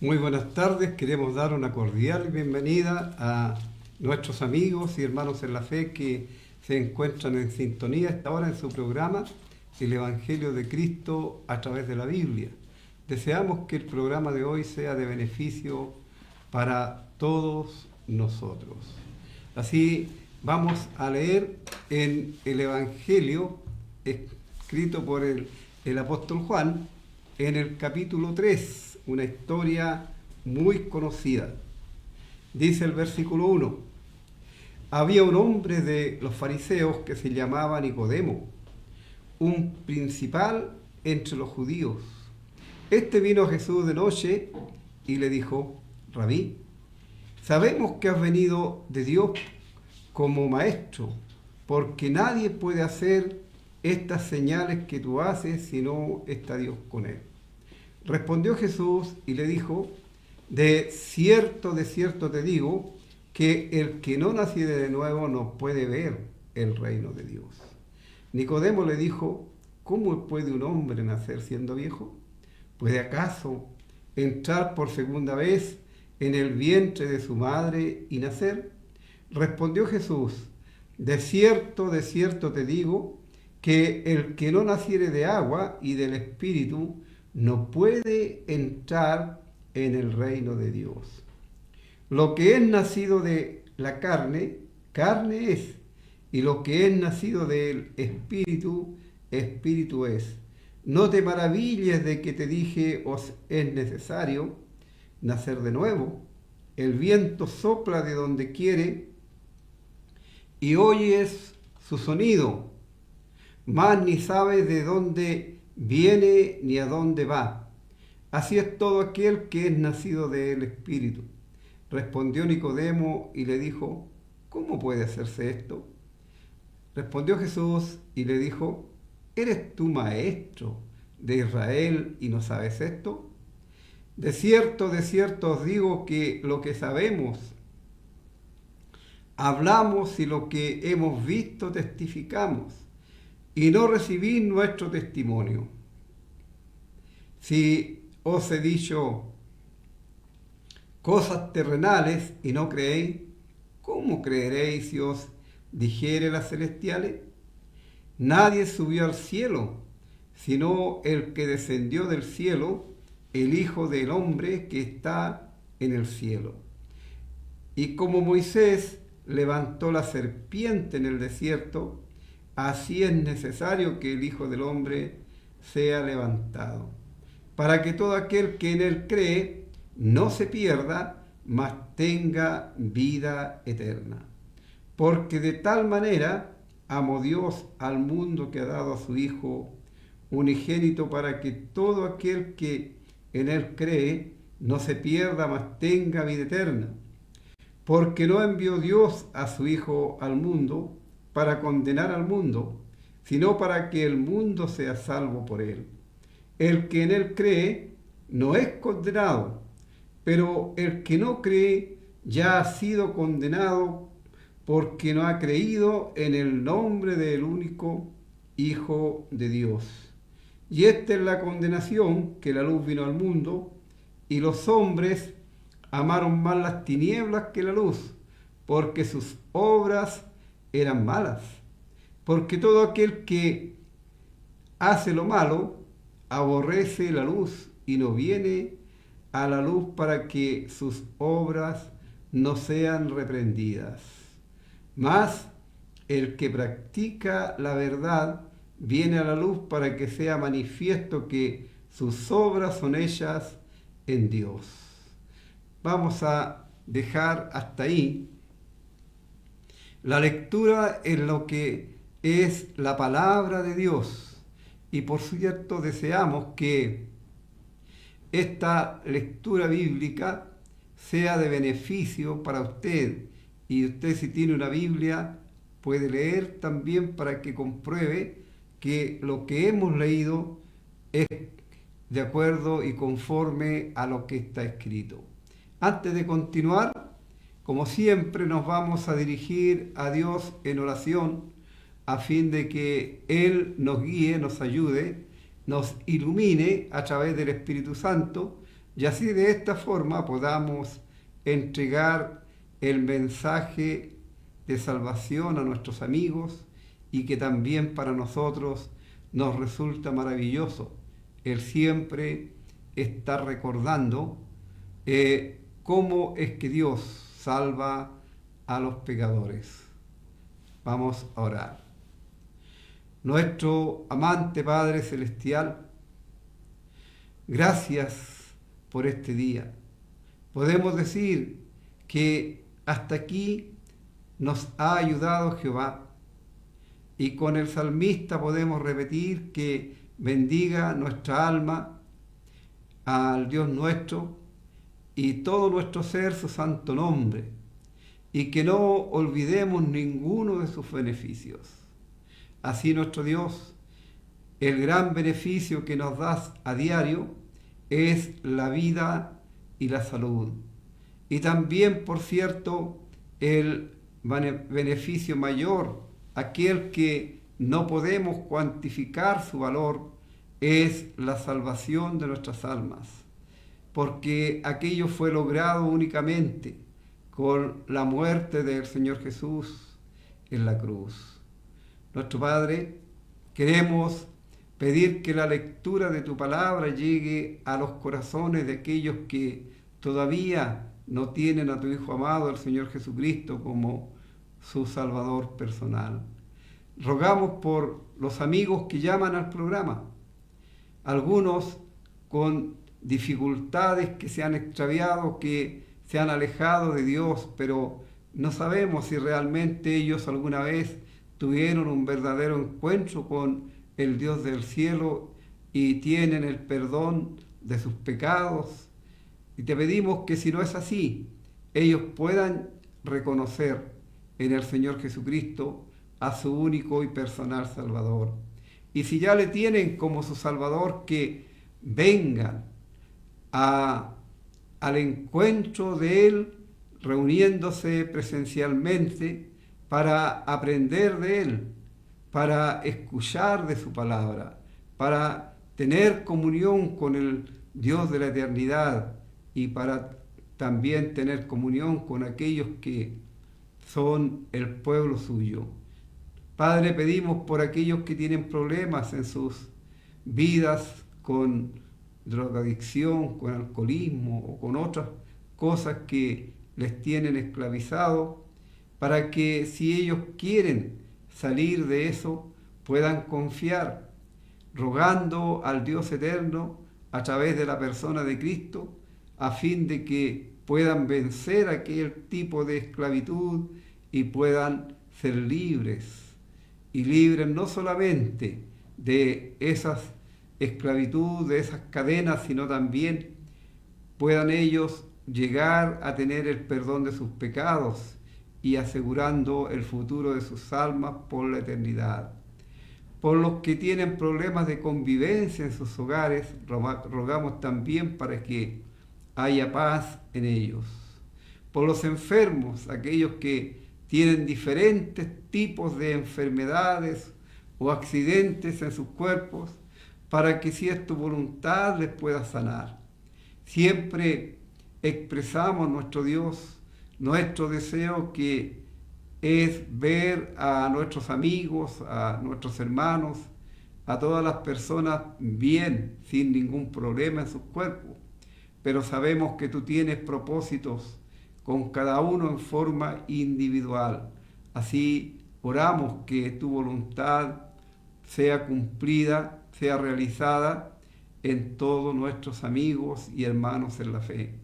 Muy buenas tardes, queremos dar una cordial bienvenida a nuestros amigos y hermanos en la fe que se encuentran en sintonía a esta hora en su programa El Evangelio de Cristo a través de la Biblia. Deseamos que el programa de hoy sea de beneficio para todos nosotros. Así vamos a leer en el Evangelio escrito por el apóstol Juan en el capítulo 3, una historia muy conocida. Dice el versículo 1: había un hombre de los fariseos que se llamaba Nicodemo, un principal entre los judíos. Este vino a Jesús de noche y le dijo: Rabí, sabemos que has venido de Dios como maestro, porque nadie puede hacer estas señales que tú haces si no está Dios con él. Respondió Jesús y le dijo: de cierto te digo, que el que no naciere de nuevo no puede ver el reino de Dios. Nicodemo le dijo: ¿cómo puede un hombre nacer siendo viejo? ¿Puede acaso entrar por segunda vez en el vientre de su madre y nacer? Respondió Jesús: de cierto te digo, que el que no naciere de agua y del Espíritu no puede entrar en el reino de Dios. Lo que es nacido de la carne, carne es, y lo que es nacido del Espíritu, Espíritu es. No te maravilles de que te dije: os es necesario nacer de nuevo. El viento sopla de donde quiere y oyes su sonido, mas ni sabes de dónde viene ni a dónde va. Así es todo aquel que es nacido del Espíritu. Respondió Nicodemo y le dijo: ¿cómo puede hacerse esto? Respondió Jesús y le dijo: ¿eres tú maestro de Israel y no sabes esto? De cierto os digo que lo que sabemos hablamos y lo que hemos visto testificamos, y no recibís nuestro testimonio. Si os he dicho cosas terrenales y no creéis, ¿cómo creeréis si os dijere las celestiales? Nadie subió al cielo, sino el que descendió del cielo, el Hijo del Hombre que está en el cielo. Y como Moisés levantó la serpiente en el desierto, así es necesario que el Hijo del Hombre sea levantado, para que todo aquel que en él cree no se pierda, mas tenga vida eterna. Porque de tal manera amó Dios al mundo que ha dado a su Hijo unigénito, para que todo aquel que en él cree no se pierda, mas tenga vida eterna. Porque no envió Dios a su Hijo al mundo para condenar al mundo, sino para que el mundo sea salvo por él. El que en él cree no es condenado, pero el que no cree ya ha sido condenado, porque no ha creído en el nombre del único Hijo de Dios. Y esta es la condenación, que la luz vino al mundo, y los hombres amaron más las tinieblas que la luz, porque sus obras eran malas. Porque todo aquel que hace lo malo aborrece la luz y no viene a la luz, para que sus obras no sean reprendidas. Mas el que practica la verdad viene a la luz, para que sea manifiesto que sus obras son hechas en Dios. Vamos a dejar hasta ahí la lectura en lo que es la palabra de Dios, y por cierto deseamos que esta lectura bíblica sea de beneficio para usted, y usted, si tiene una Biblia, puede leer también para que compruebe que lo que hemos leído es de acuerdo y conforme a lo que está escrito. Antes de continuar, como siempre, nos vamos a dirigir a Dios en oración, a fin de que Él nos guíe, nos ayude, nos ilumine a través del Espíritu Santo, y así de esta forma podamos entregar el mensaje de salvación a nuestros amigos y que también para nosotros nos resulta maravilloso el siempre estar recordando cómo es que Dios salva a los pecadores. Vamos a orar. Nuestro amante Padre Celestial, gracias por este día. Podemos decir que hasta aquí nos ha ayudado Jehová, y con el salmista podemos repetir que bendiga nuestra alma al Dios nuestro y todo nuestro ser su santo nombre, y que no olvidemos ninguno de sus beneficios. Así nuestro Dios, el gran beneficio que nos das a diario es la vida y la salud. Y también, por cierto, el beneficio mayor, aquel que no podemos cuantificar su valor, es la salvación de nuestras almas, porque aquello fue logrado únicamente con la muerte del Señor Jesús en la cruz. Nuestro Padre, queremos pedir que la lectura de tu palabra llegue a los corazones de aquellos que todavía no tienen a tu Hijo amado, el Señor Jesucristo, como su Salvador personal. Rogamos por los amigos que llaman al programa, algunos con dificultades, que se han extraviado, que se han alejado de Dios, pero no sabemos si realmente ellos alguna vez tuvieron un verdadero encuentro con el Dios del cielo y tienen el perdón de sus pecados. Y te pedimos que si no es así, ellos puedan reconocer en el Señor Jesucristo a su único y personal Salvador. Y si ya le tienen como su Salvador, que vengan al encuentro de Él, reuniéndose presencialmente para aprender de Él, para escuchar de su palabra, para tener comunión con el Dios de la eternidad y para también tener comunión con aquellos que son el pueblo suyo. Padre, pedimos por aquellos que tienen problemas en sus vidas con drogadicción, con alcoholismo o con otras cosas que les tienen esclavizados, para que si ellos quieren salir de eso, puedan confiar, rogando al Dios eterno a través de la persona de Cristo, a fin de que puedan vencer aquel tipo de esclavitud y puedan ser libres. Y libres no solamente de esas esclavitud, de esas cadenas, sino también puedan ellos llegar a tener el perdón de sus pecados y asegurando el futuro de sus almas por la eternidad. Por los que tienen problemas de convivencia en sus hogares, rogamos también para que haya paz en ellos. Por los enfermos, aquellos que tienen diferentes tipos de enfermedades o accidentes en sus cuerpos, para que si es tu voluntad les pueda sanar. Siempre expresamos, nuestro Dios, nuestro deseo, que es ver a nuestros amigos, a nuestros hermanos, a todas las personas bien, sin ningún problema en sus cuerpos. Pero sabemos que tú tienes propósitos con cada uno en forma individual. Así oramos que tu voluntad sea cumplida, sea realizada en todos nuestros amigos y hermanos en la fe.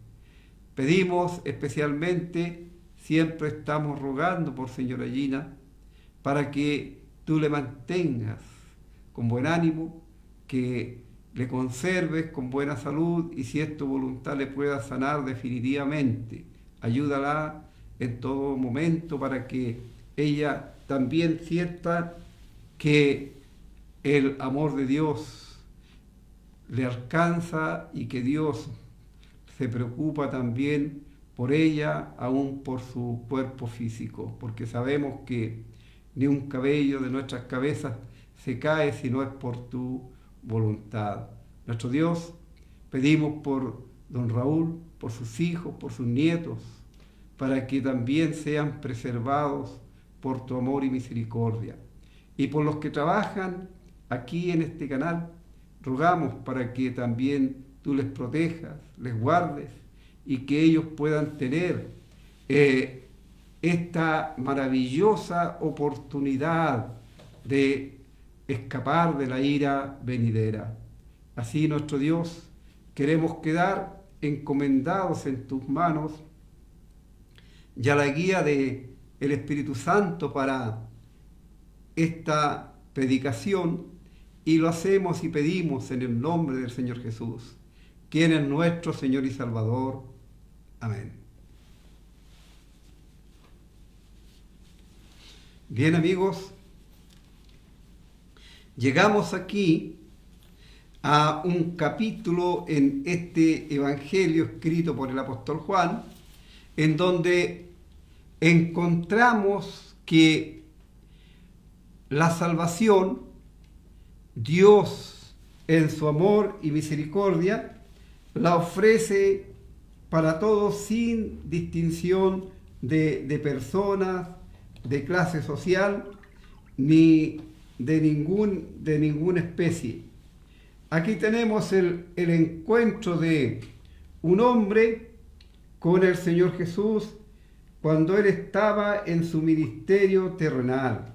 Pedimos especialmente, siempre estamos rogando por señora Gina, para que tú le mantengas con buen ánimo, que le conserves con buena salud y si es tu voluntad le puedas sanar definitivamente. Ayúdala en todo momento para que ella también sienta que el amor de Dios le alcanza y que Dios se preocupa también por ella, aún por su cuerpo físico, porque sabemos que ni un cabello de nuestras cabezas se cae si no es por tu voluntad. Nuestro Dios, pedimos por don Raúl, por sus hijos, por sus nietos, para que también sean preservados por tu amor y misericordia. Y por los que trabajan aquí en este canal, rogamos para que también tú les protejas, les guardes y que ellos puedan tener esta maravillosa oportunidad de escapar de la ira venidera. Así, nuestro Dios, queremos quedar encomendados en tus manos y a la guía del Espíritu Santo para esta predicación, y lo hacemos y pedimos en el nombre del Señor Jesús, quien es nuestro Señor y Salvador. Amén. Bien, amigos, llegamos aquí a un capítulo en este Evangelio escrito por el apóstol Juan, en donde encontramos que la salvación, Dios en su amor y misericordia, la ofrece para todos sin distinción de personas, de clase social, ni de ninguna especie. Aquí tenemos el encuentro de un hombre con el Señor Jesús cuando Él estaba en su ministerio terrenal.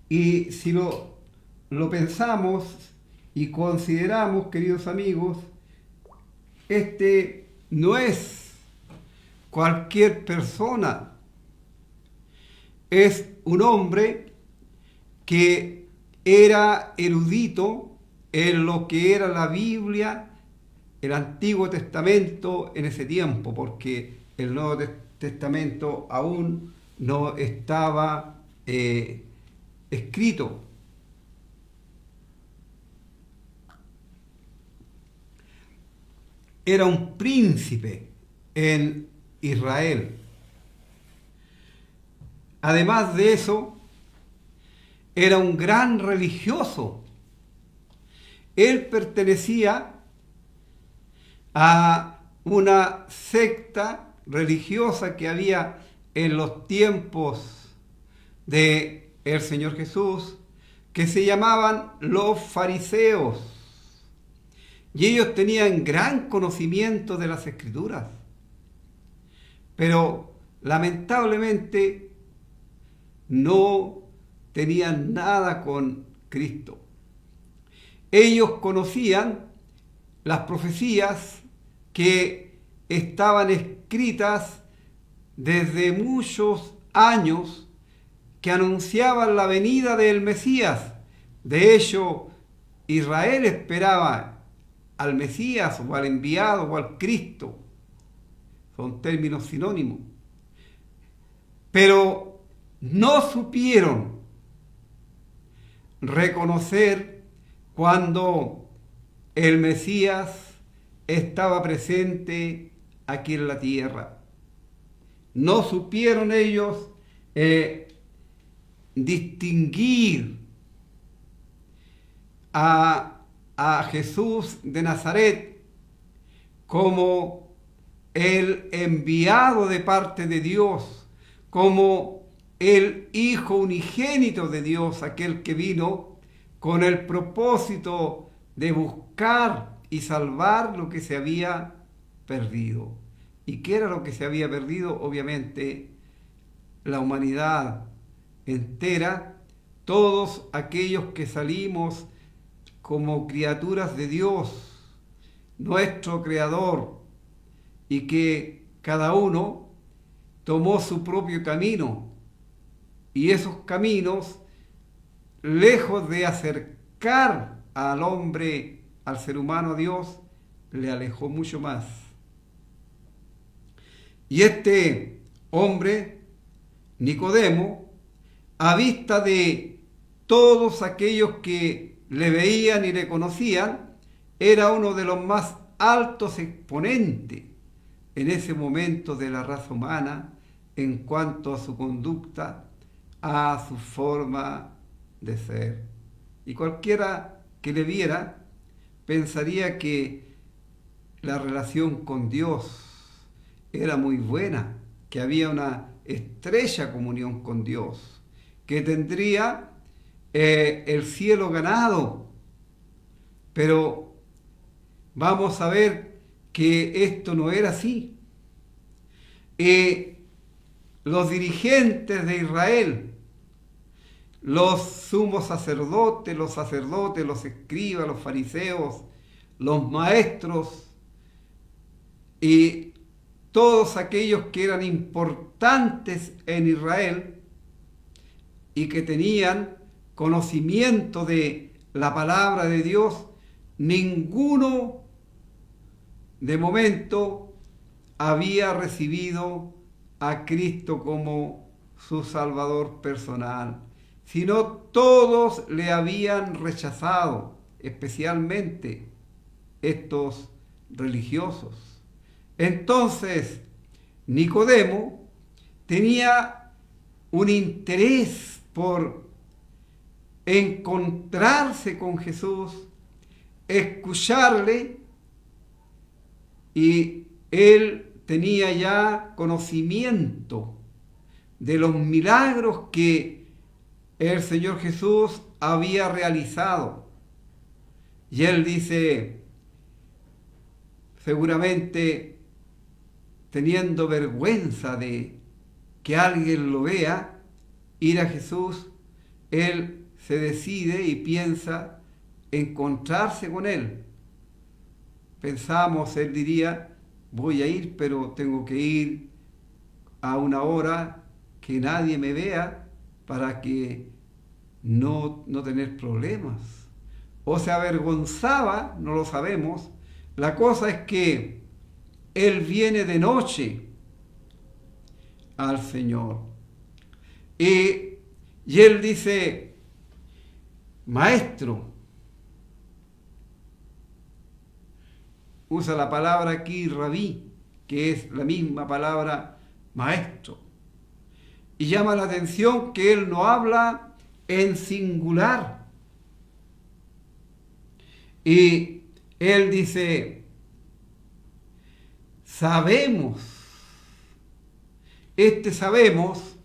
Y si lo pensamos y consideramos, queridos amigos, este no es cualquier persona, es un hombre que era erudito en lo que era la Biblia, el Antiguo Testamento en ese tiempo, porque el Nuevo Testamento aún no estaba escrito. Era un príncipe en Israel. Además de eso, era un gran religioso. Él pertenecía a una secta religiosa que había en los tiempos de el Señor Jesús, que se llamaban los fariseos. Y ellos tenían gran conocimiento de las Escrituras. Pero lamentablemente no tenían nada con Cristo. Ellos conocían las profecías que estaban escritas desde muchos años que anunciaban la venida del Mesías. De hecho, Israel esperaba al Mesías o al enviado o al Cristo. Son términos sinónimos. Pero no supieron reconocer cuando el Mesías estaba presente aquí en la tierra. No supieron ellos distinguir a Jesús de Nazaret como el enviado de parte de Dios, como el Hijo unigénito de Dios, aquel que vino con el propósito de buscar y salvar lo que se había perdido. ¿Y qué era lo que se había perdido? Obviamente, la humanidad entera, todos aquellos que salimos como criaturas de Dios, nuestro Creador, y que cada uno tomó su propio camino, y esos caminos, lejos de acercar al hombre, al ser humano a Dios, le alejó mucho más. Y este hombre, Nicodemo, a vista de todos aquellos que le veían y le conocían, era uno de los más altos exponentes en ese momento de la raza humana en cuanto a su conducta, a su forma de ser. Y cualquiera que le viera pensaría que la relación con Dios era muy buena, que había una estrecha comunión con Dios, que tendría el cielo ganado. Pero vamos a ver que esto no era así. Los dirigentes de Israel, los sumos sacerdotes, los escribas, los fariseos, los maestros y todos aquellos que eran importantes en Israel y que tenían conocimiento de la palabra de Dios, ninguno de momento había recibido a Cristo como su Salvador personal, sino todos le habían rechazado, especialmente estos religiosos. Entonces, Nicodemo tenía un interés por encontrarse con Jesús, escucharle, y él tenía ya conocimiento de los milagros que el Señor Jesús había realizado. Y él dice, seguramente teniendo vergüenza de que alguien lo vea, ir a Jesús, él se decide y piensa encontrarse con él. Pensamos, él diría, voy a ir, pero tengo que ir a una hora que nadie me vea para que no tener problemas. O se avergonzaba, no lo sabemos. La cosa es que él viene de noche al Señor. Y él dice, maestro, usa la palabra aquí rabí, que es la misma palabra maestro. Y llama la atención que él no habla en singular. Y él dice, sabemos. Este sabemos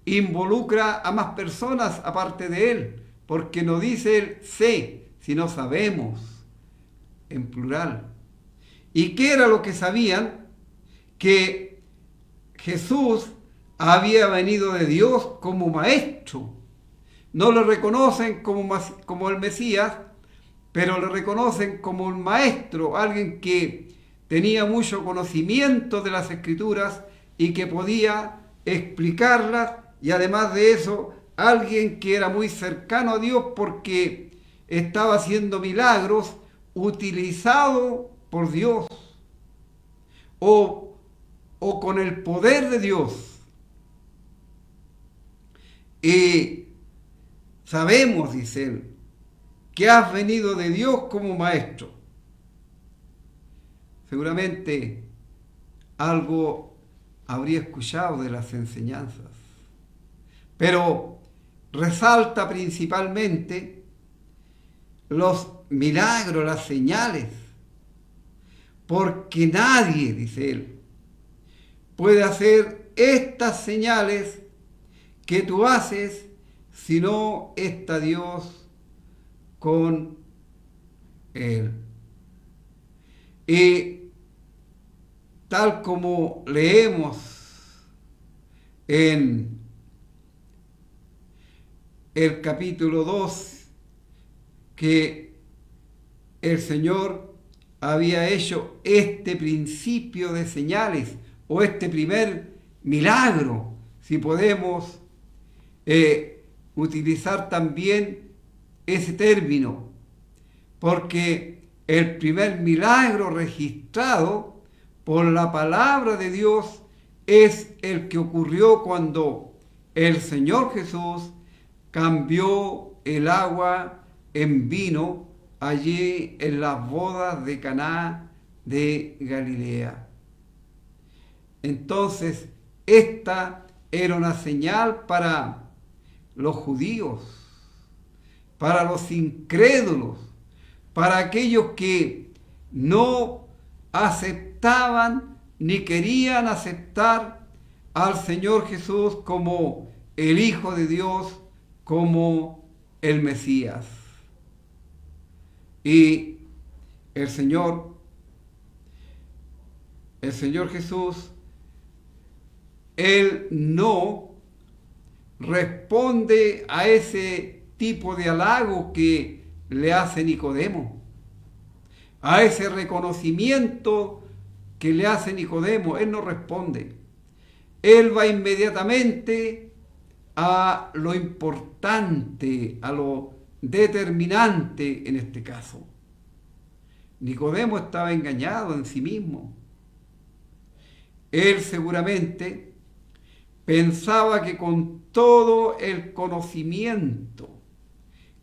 involucra a más personas aparte de él, porque no dice él sé, sino sabemos, en plural. ¿Y qué era lo que sabían? Que Jesús había venido de Dios como maestro. No lo reconocen como el Mesías, pero lo reconocen como un maestro, alguien que tenía mucho conocimiento de las Escrituras y que podía explicarlas, y además de eso, alguien que era muy cercano a Dios porque estaba haciendo milagros utilizado por Dios o con el poder de Dios. Y sabemos, dice él, que has venido de Dios como maestro. Seguramente algo habría escuchado de las enseñanzas, pero resalta principalmente los milagros, las señales, porque nadie, dice él, puede hacer estas señales que tú haces si no está Dios con él. Y tal como leemos en el capítulo 2, que el Señor había hecho este principio de señales, o este primer milagro, si podemos utilizar también ese término, porque el primer milagro registrado por la palabra de Dios es el que ocurrió cuando el Señor Jesús cambió el agua en vino allí en las bodas de Caná de Galilea. Entonces, esta era una señal para los judíos, para los incrédulos, para aquellos que no aceptaban ni querían aceptar al Señor Jesús como el Hijo de Dios, como el Mesías. Y el Señor Jesús, Él no responde a ese tipo de halago que le hace Nicodemo, a ese reconocimiento que le hace Nicodemo. Él no responde. Él va inmediatamente a lo importante, a lo determinante en este caso. Nicodemo estaba engañado en sí mismo. Él seguramente pensaba que con todo el conocimiento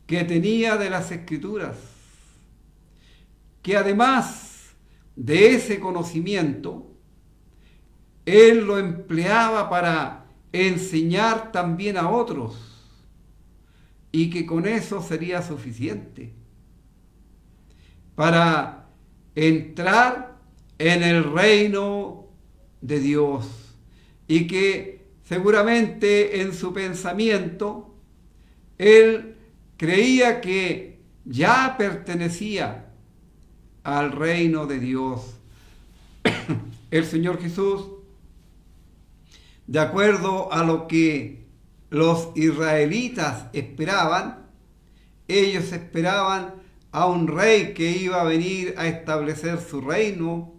que tenía de las Escrituras, que además de ese conocimiento, él lo empleaba para enseñar también a otros, y que con eso sería suficiente para entrar en el reino de Dios, y que seguramente en su pensamiento él creía que ya pertenecía al reino de Dios. El Señor Jesús, de acuerdo a lo que los israelitas esperaban, ellos esperaban a un rey que iba a venir a establecer su reino,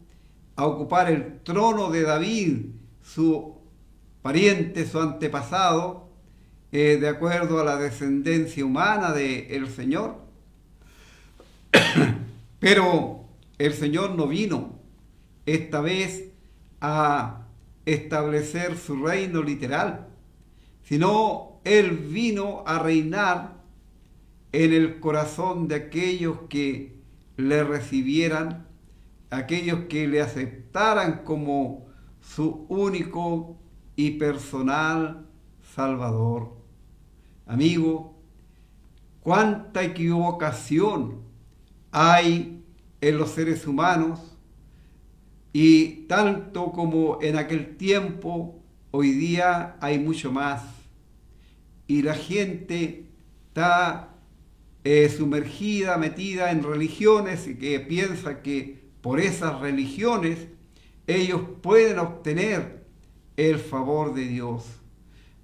a ocupar el trono de David, su pariente, su antepasado, de acuerdo a la descendencia humana del Señor. Pero el Señor no vino esta vez a establecer su reino literal, sino Él vino a reinar en el corazón de aquellos que le recibieran, aquellos que le aceptaran como su único y personal Salvador. Amigo, cuánta equivocación hay en los seres humanos, y tanto como en aquel tiempo, hoy día hay mucho más. Y la gente está sumergida, metida en religiones, y que piensa que por esas religiones ellos pueden obtener el favor de Dios.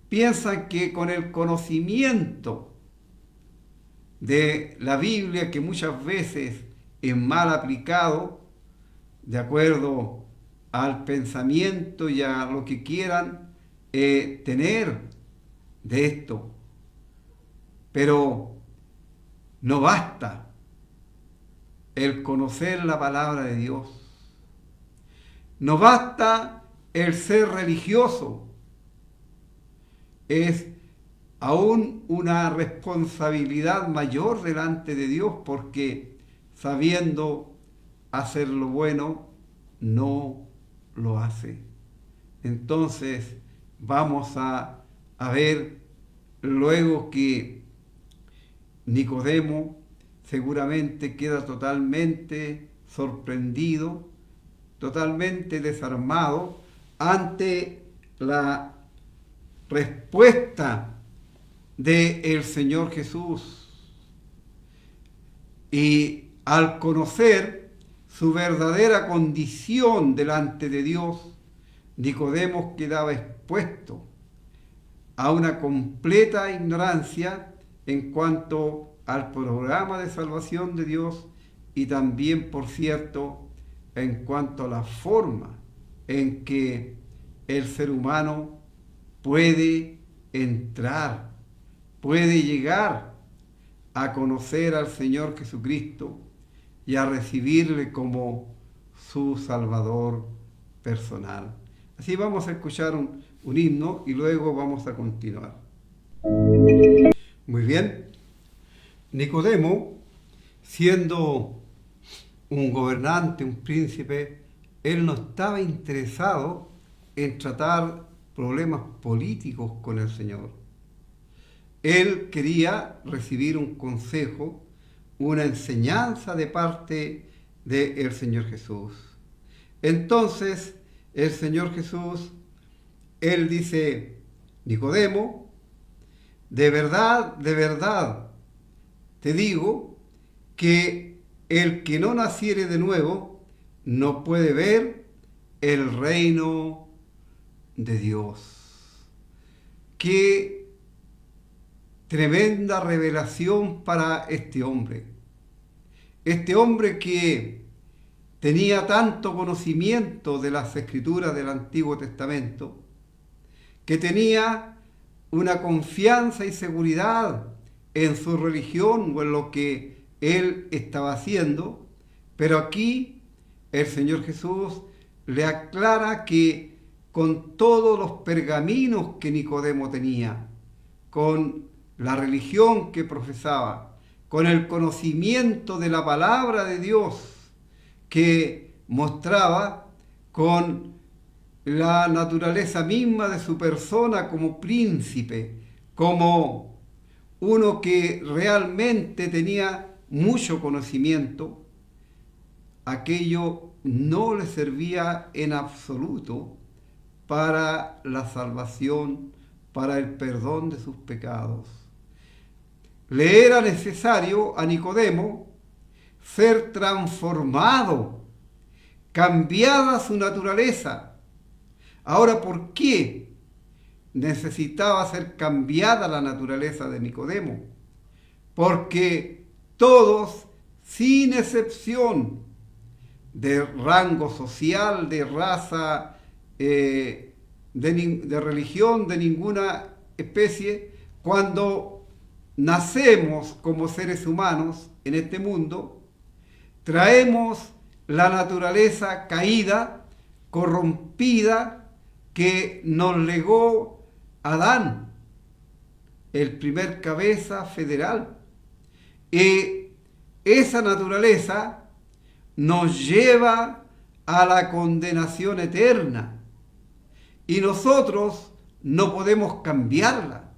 Piensan que con el conocimiento de la Biblia, que muchas veces es mal aplicado, de acuerdo al pensamiento y a lo que quieran tener de esto. Pero no basta el conocer la palabra de Dios. No basta el ser religioso. Es aún una responsabilidad mayor delante de Dios, porque sabiendo hacer lo bueno, no lo hace. Entonces vamos a ver luego que Nicodemo seguramente queda totalmente sorprendido, totalmente desarmado ante la respuesta del Señor Jesús. Y al conocer su verdadera condición delante de Dios, Nicodemo quedaba expuesto a una completa ignorancia en cuanto al programa de salvación de Dios, y también, por cierto, en cuanto a la forma en que el ser humano puede entrar, puede llegar a conocer al Señor Jesucristo y a recibirle como su Salvador personal. Así vamos a escuchar un himno y luego vamos a continuar. Muy bien. Nicodemo, siendo un gobernante, un príncipe, él no estaba interesado en tratar problemas políticos con el Señor. Él quería recibir un consejo, una enseñanza de parte del Señor Jesús. Entonces el Señor Jesús, Él dice: Nicodemo, de verdad, te digo que el que no naciere de nuevo no puede ver el reino de Dios. Qué tremenda revelación para este hombre. Este hombre que tenía tanto conocimiento de las escrituras del Antiguo Testamento, que tenía una confianza y seguridad en su religión o en lo que él estaba haciendo, pero aquí el Señor Jesús le aclara que con todos los pergaminos que Nicodemo tenía, con la religión que profesaba, con el conocimiento de la palabra de Dios que mostraba, con la naturaleza misma de su persona como príncipe, como uno que realmente tenía mucho conocimiento, aquello no le servía en absoluto para la salvación, para el perdón de sus pecados. Le era necesario a Nicodemo ser transformado, cambiada su naturaleza. Ahora, ¿por qué necesitaba ser cambiada la naturaleza de Nicodemo? Porque todos, sin excepción, de rango social, de raza, de religión, de ninguna especie, cuando nacemos como seres humanos en este mundo, traemos la naturaleza caída, corrompida, que nos legó Adán, el primer cabeza federal. Y esa naturaleza nos lleva a la condenación eterna. Y nosotros no podemos cambiarla.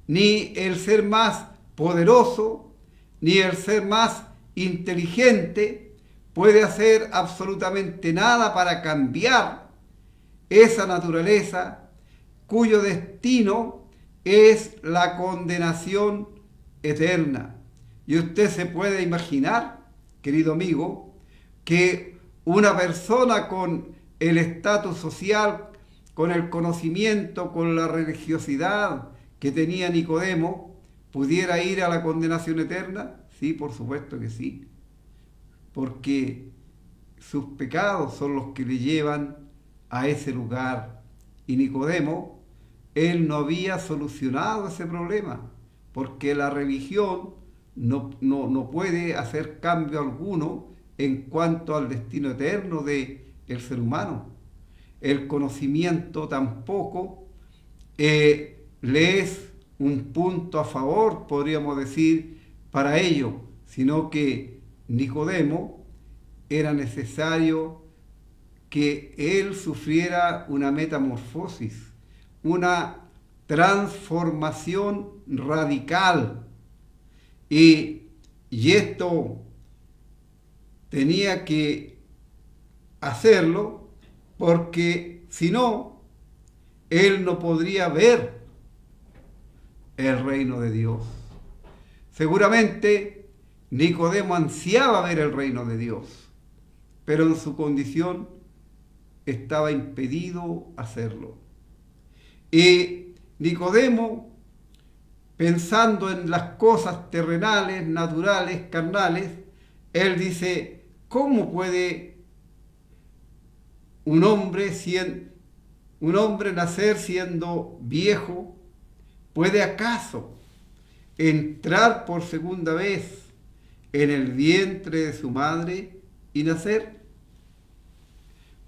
Ni el ser más poderoso, ni el ser más inteligente puede hacer absolutamente nada para cambiar esa naturaleza cuyo destino es la condenación eterna. Y usted se puede imaginar, querido amigo, que una persona con el estatus social, con el conocimiento, con la religiosidad que tenía Nicodemo, pudiera ir a la condenación eterna. Sí, por supuesto que sí, porque sus pecados son los que le llevan a ese lugar. Y Nicodemo, él no había solucionado ese problema, porque la religión no puede hacer cambio alguno en cuanto al destino eterno del ser humano. El conocimiento tampoco le es un punto a favor, podríamos decir, para ello, sino que Nicodemo era necesario que él sufriera una metamorfosis, una transformación radical. Y esto tenía que hacerlo porque si no, él no podría ver el reino de Dios. Seguramente Nicodemo ansiaba ver el reino de Dios, pero en su condición estaba impedido hacerlo. Y Nicodemo, pensando en las cosas terrenales, naturales, carnales, él dice: ¿cómo puede un hombre nacer siendo viejo? ¿Puede acaso entrar por segunda vez en el vientre de su madre y nacer?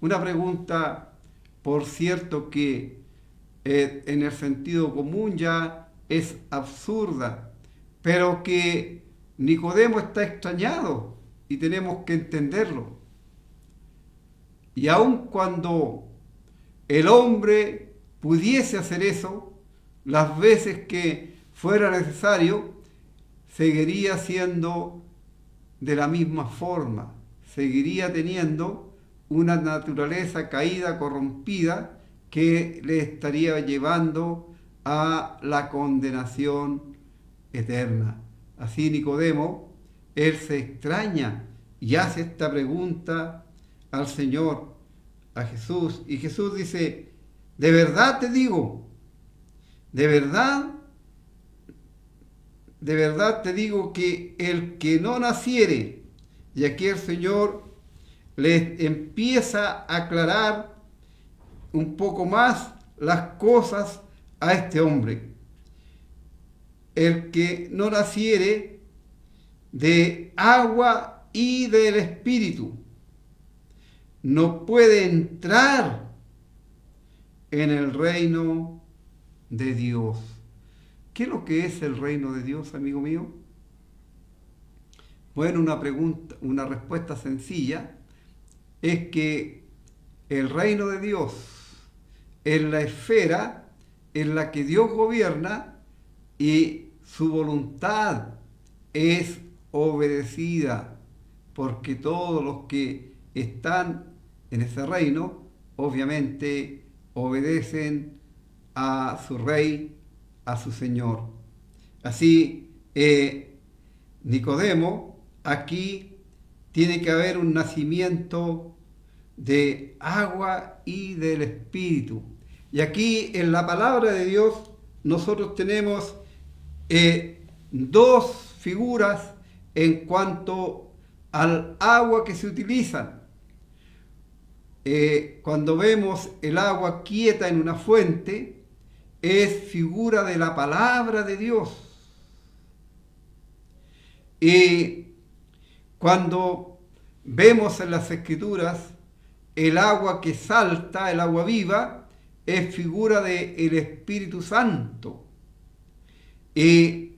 Una pregunta, por cierto, que en el sentido común ya es absurda, pero que Nicodemo está extrañado y tenemos que entenderlo. Y aun cuando el hombre pudiese hacer eso, las veces que fuera necesario, seguiría siendo de la misma forma, seguiría teniendo una naturaleza caída, corrompida, que le estaría llevando a la condenación eterna. Así Nicodemo, él se extraña y hace esta pregunta al Señor, a Jesús, y Jesús dice: de verdad te digo, de verdad te digo que el que no naciere, y aquí el Señor le empieza a aclarar un poco más las cosas a este hombre. El que no naciere de agua y del Espíritu no puede entrar en el reino de Dios. ¿Qué es lo que es el reino de Dios, amigo mío? Bueno, una respuesta sencilla es que el reino de Dios es la esfera en la que Dios gobierna y su voluntad es obedecida, porque todos los que están en ese reino obviamente obedecen a su rey, a su Señor. Así, Nicodemo, aquí tiene que haber un nacimiento de agua y del Espíritu. Y aquí en la palabra de Dios nosotros tenemos dos figuras en cuanto al agua que se utilizan. Cuando vemos el agua quieta en una fuente, es figura de la palabra de Dios. Y cuando vemos en las Escrituras el agua que salta, el agua viva, es figura del Espíritu Santo. Y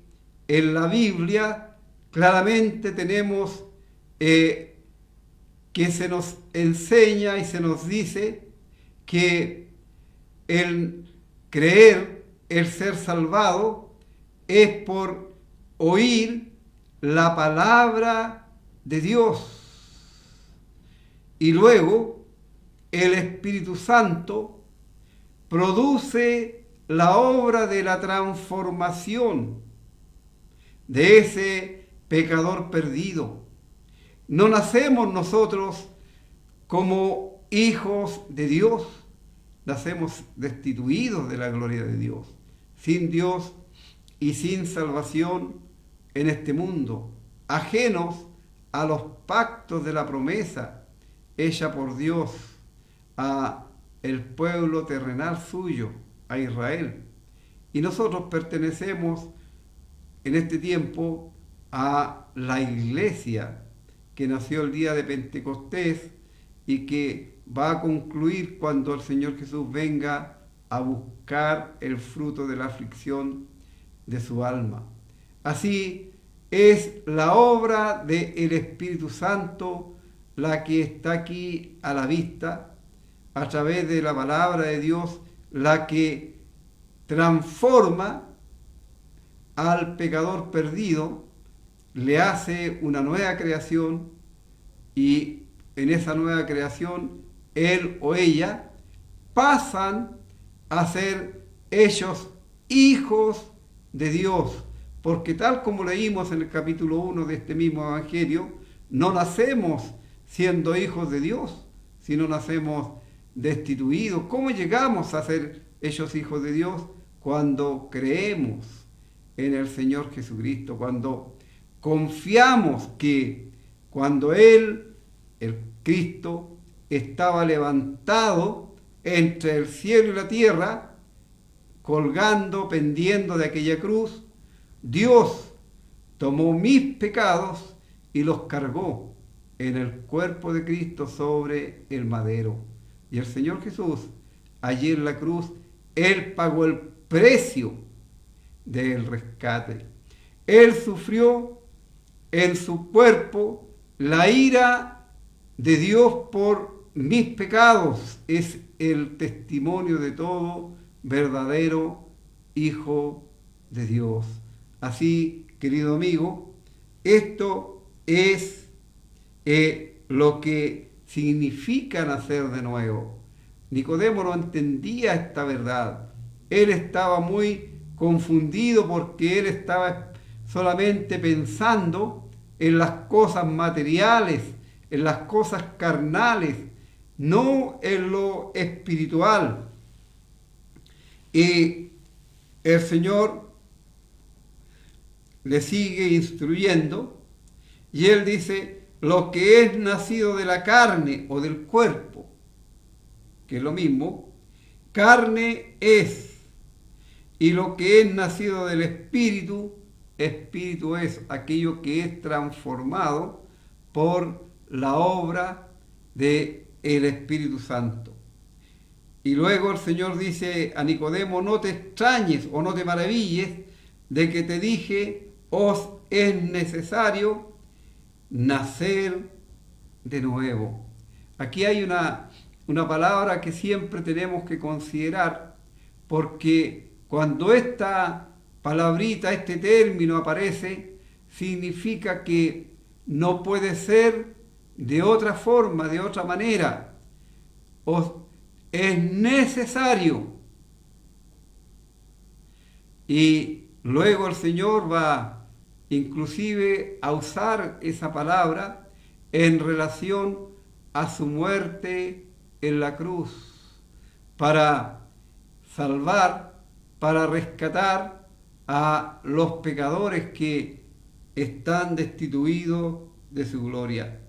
en la Biblia claramente tenemos que se nos enseña y se nos dice que el creer, el ser salvado, es por oír la palabra de Dios. Y luego el Espíritu Santo produce la obra de la transformación de ese pecador perdido. No nacemos nosotros como hijos de Dios, nacemos destituidos de la gloria de Dios, sin Dios y sin salvación en este mundo, ajenos a los pactos de la promesa hecha por Dios a el pueblo terrenal suyo, a Israel. Y nosotros pertenecemos en este tiempo a la iglesia que nació el día de Pentecostés y que va a concluir cuando el Señor Jesús venga a buscar el fruto de la aflicción de su alma. Así es la obra del Espíritu Santo la que está aquí a la vista, a través de la palabra de Dios, la que transforma al pecador perdido, le hace una nueva creación y en esa nueva creación él o ella pasan a ser ellos hijos de Dios, porque tal como leímos en el capítulo 1 de este mismo Evangelio, no nacemos siendo hijos de Dios, sino nacemos destituidos. ¿Cómo llegamos a ser ellos hijos de Dios? Cuando creemos en el Señor Jesucristo, cuando confiamos que cuando Él, el Cristo, estaba levantado entre el cielo y la tierra, colgando, pendiendo de aquella cruz, Dios tomó mis pecados y los cargó en el cuerpo de Cristo sobre el madero. Y el Señor Jesús, allí en la cruz, Él pagó el precio del rescate. Él sufrió en su cuerpo la ira de Dios por mis pecados. Es el testimonio de todo verdadero hijo de Dios. Así, querido amigo, esto es lo que significa nacer de nuevo. Nicodemo no entendía esta verdad. Él estaba muy confundido porque él estaba solamente pensando en las cosas materiales, en las cosas carnales, no en lo espiritual. Y el Señor le sigue instruyendo y él dice: lo que es nacido de la carne o del cuerpo, que es lo mismo, carne es. Y lo que es nacido del Espíritu, Espíritu es. Aquello que es transformado por la obra del Espíritu Santo. Y luego el Señor dice a Nicodemo: no te extrañes o no te maravilles de que te dije, os es necesario nacer de nuevo. Aquí hay una palabra que siempre tenemos que considerar, porque cuando esta palabrita, este término aparece, significa que no puede ser de otra forma, de otra manera. Es necesario. Y luego el Señor va inclusive a usar esa palabra en relación a su muerte en la cruz, para salvar, para rescatar a los pecadores que están destituidos de su gloria.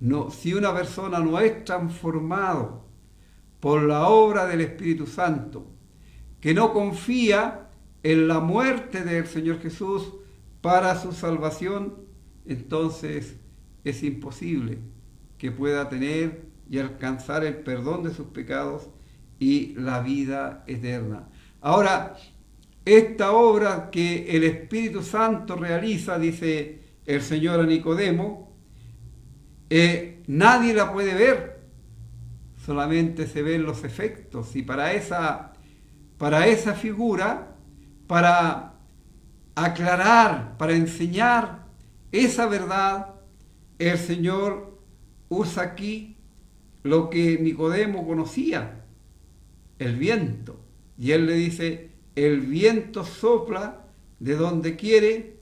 No, si una persona no es transformado por la obra del Espíritu Santo, que no confía en la muerte del Señor Jesús para su salvación, entonces es imposible que pueda tener y alcanzar el perdón de sus pecados y la vida eterna. Ahora, esta obra que el Espíritu Santo realiza, dice el Señor a Nicodemo, nadie la puede ver, solamente se ven los efectos. Y para esa figura, para aclarar, para enseñar esa verdad, el Señor usa aquí lo que Nicodemo conocía, el viento. Y él le dice: el viento sopla de donde quiere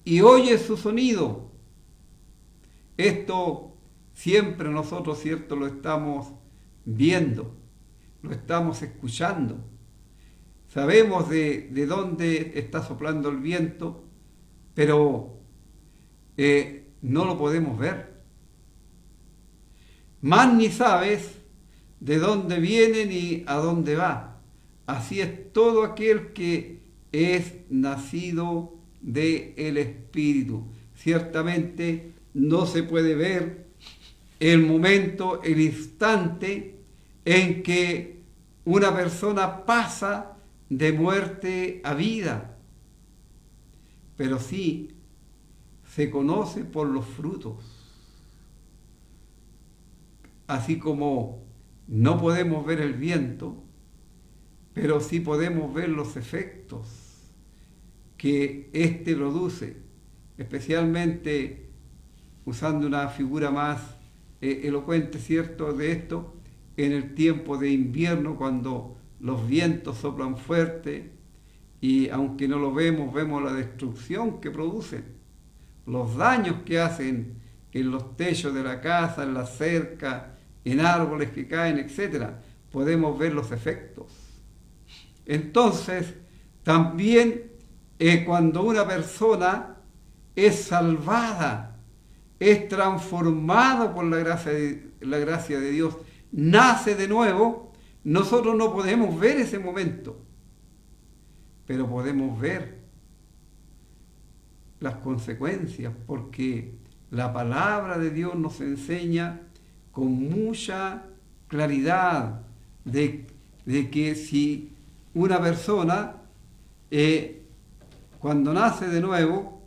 y oye su sonido. Esto siempre nosotros, ¿cierto?, lo estamos viendo, lo estamos escuchando. Sabemos de dónde está soplando el viento, pero no lo podemos ver. Más ni sabes de dónde viene ni a dónde va. Así es todo aquel que es nacido del Espíritu. Ciertamente no se puede ver el momento, el instante en que una persona pasa de muerte a vida, pero sí se conoce por los frutos. Así como no podemos ver el viento, pero sí podemos ver los efectos que éste produce, especialmente usando una figura más elocuente, ¿cierto?, de esto, en el tiempo de invierno, cuando los vientos soplan fuerte y aunque no lo vemos, vemos la destrucción que producen, los daños que hacen en los techos de la casa, en la cerca, en árboles que caen, etc. Podemos ver los efectos. Entonces, también cuando una persona es salvada, es transformado por la gracia de Dios, nace de nuevo, nosotros no podemos ver ese momento, pero podemos ver las consecuencias, porque la palabra de Dios nos enseña con mucha claridad de que si una persona cuando nace de nuevo,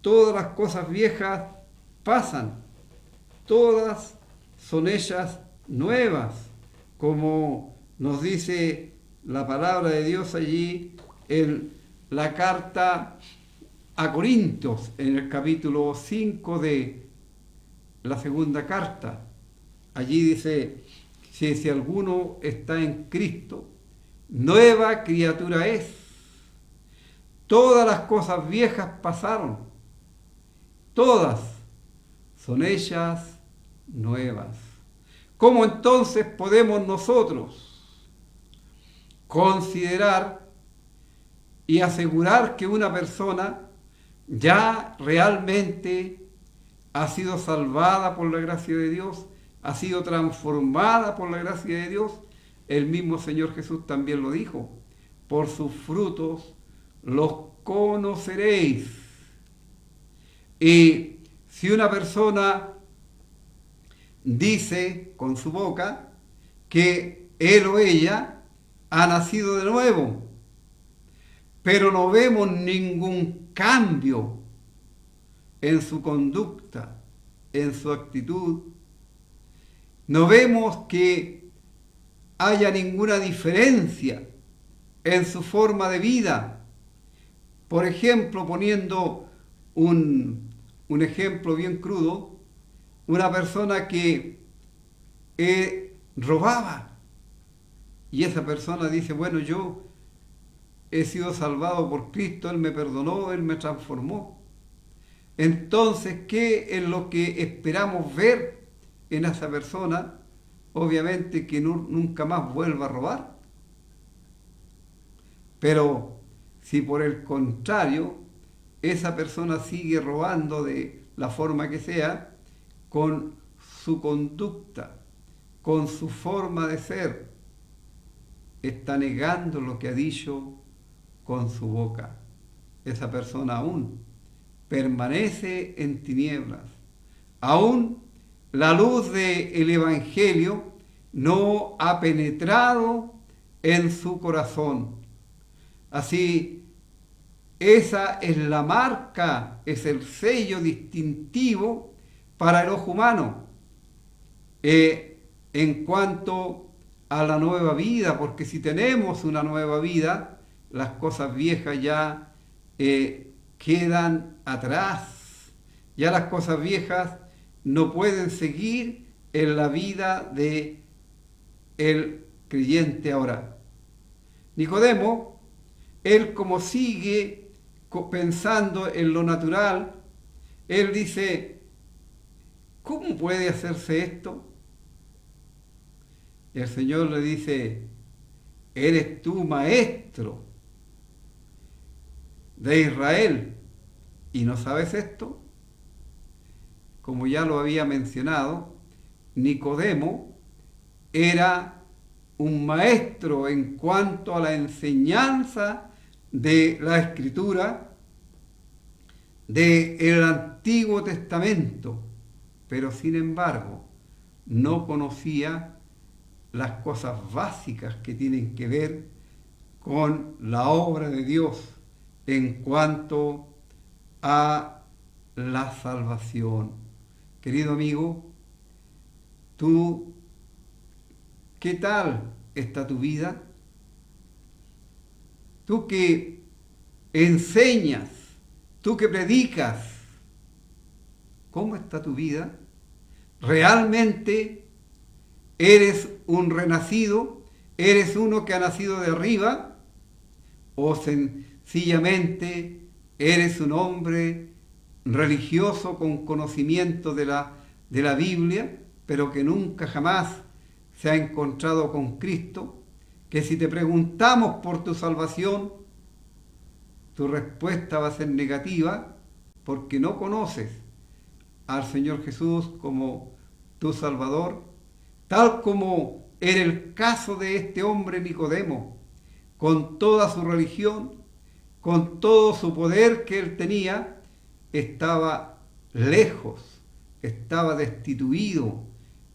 todas las cosas viejas pasan, todas son ellas nuevas, como nos dice la palabra de Dios allí en la carta a Corintios, en el capítulo 5 de la segunda carta. Allí dice, si alguno está en Cristo, nueva criatura es. Todas las cosas viejas pasaron, todas son hechas nuevas. ¿Cómo entonces podemos nosotros considerar y asegurar que una persona ya realmente ha sido salvada por la gracia de Dios, ha sido transformada por la gracia de Dios? El mismo Señor Jesús también lo dijo: por sus frutos los conoceréis. Y si una persona dice con su boca que él o ella ha nacido de nuevo, pero no vemos ningún cambio en su conducta, en su actitud, no vemos que haya ninguna diferencia en su forma de vida. Por ejemplo, poniendo un ejemplo bien crudo, una persona que robaba, y esa persona dice, bueno, yo he sido salvado por Cristo, Él me perdonó, Él me transformó. Entonces, ¿qué es lo que esperamos ver en esa persona? Obviamente que nunca más vuelva a robar. Pero si por el contrario esa persona sigue robando de la forma que sea, con su conducta, con su forma de ser, está negando lo que ha dicho con su boca. Esa persona aún permanece en tinieblas. Aún la luz del Evangelio no ha penetrado en su corazón. Así, esa es la marca, es el sello distintivo para el ojo humano en cuanto a la nueva vida, porque si tenemos una nueva vida, las cosas viejas ya quedan atrás. Ya las cosas viejas no pueden seguir en la vida de el creyente ahora. Nicodemo, él como sigue pensando en lo natural, él dice, ¿cómo puede hacerse esto? Y el Señor le dice, ¿eres tú maestro de Israel y no sabes esto? Como ya lo había mencionado, Nicodemo era un maestro en cuanto a la enseñanza de la Escritura del Antiguo Testamento, pero sin embargo no conocía las cosas básicas que tienen que ver con la obra de Dios en cuanto a la salvación. Querido amigo, tú, ¿qué tal está tu vida? Tú que enseñas, tú que predicas, ¿cómo está tu vida? ¿Realmente eres un renacido? ¿Eres uno que ha nacido de arriba? ¿O sencillamente eres un hombre religioso con conocimiento de la Biblia, pero que nunca jamás se ha encontrado con Cristo? Que si te preguntamos por tu salvación, tu respuesta va a ser negativa porque no conoces al Señor Jesús como tu Salvador, tal como era el caso de este hombre Nicodemo, con toda su religión, con todo su poder que él tenía, estaba lejos, estaba destituido,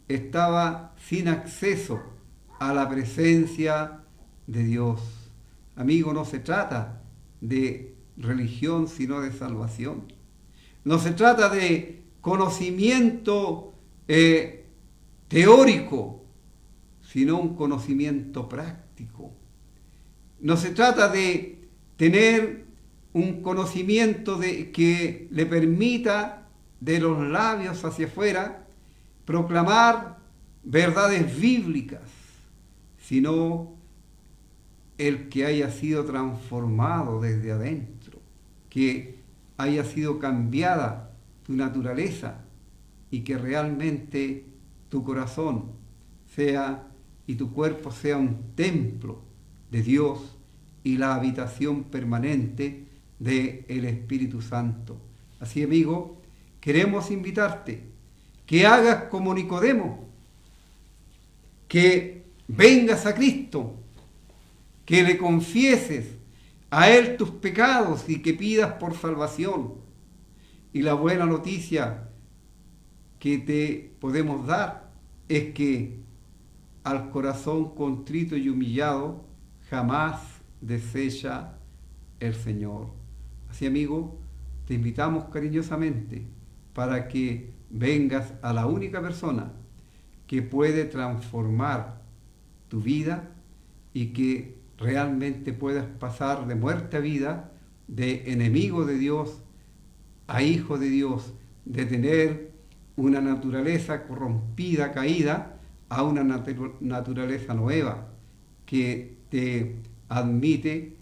estaba sin acceso a la presencia de Dios. Amigo, no se trata de religión, sino de salvación. No se trata de conocimiento teórico, sino un conocimiento práctico. No se trata de tener un conocimiento que le permita de los labios hacia afuera proclamar verdades bíblicas, sino el que haya sido transformado desde adentro, que haya sido cambiada tu naturaleza y que realmente tu corazón sea y tu cuerpo sea un templo de Dios y la habitación permanente del Espíritu Santo. Así, amigo, queremos invitarte que hagas como Nicodemo, que vengas a Cristo, que le confieses a Él tus pecados y que pidas por salvación. Y la buena noticia que te podemos dar es que al corazón contrito y humillado jamás desecha el Señor. Así, amigo, te invitamos cariñosamente para que vengas a la única persona que puede transformar tu vida y que realmente puedas pasar de muerte a vida, de enemigo de Dios a hijo de Dios, de tener una naturaleza corrompida, caída, a una naturaleza nueva que te admite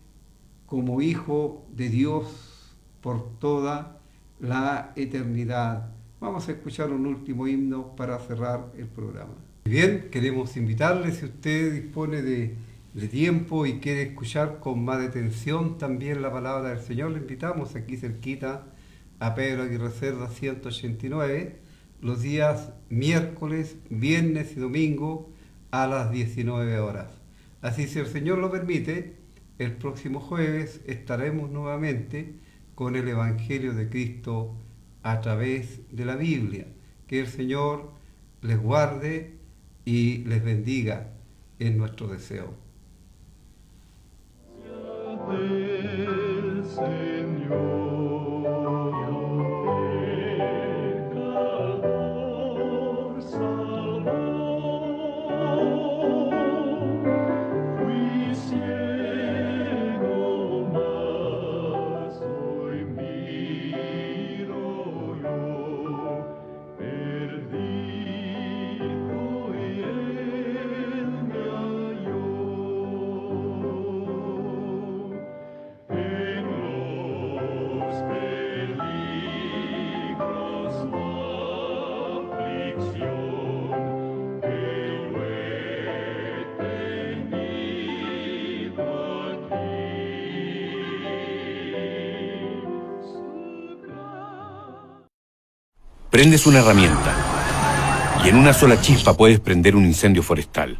como hijo de Dios por toda la eternidad. Vamos a escuchar un último himno para cerrar el programa. Bien, queremos invitarle, si usted dispone de tiempo y quiere escuchar con más detención también la palabra del Señor, le invitamos aquí cerquita a Pedro Aguirre Cerda 189, los días miércoles, viernes y domingo a las 19 horas. Así, si el Señor lo permite, el próximo jueves estaremos nuevamente con el Evangelio de Cristo a través de la Biblia. Que el Señor les guarde y les bendiga, en nuestro deseo. El Señor. Prendes una herramienta y en una sola chispa puedes prender un incendio forestal.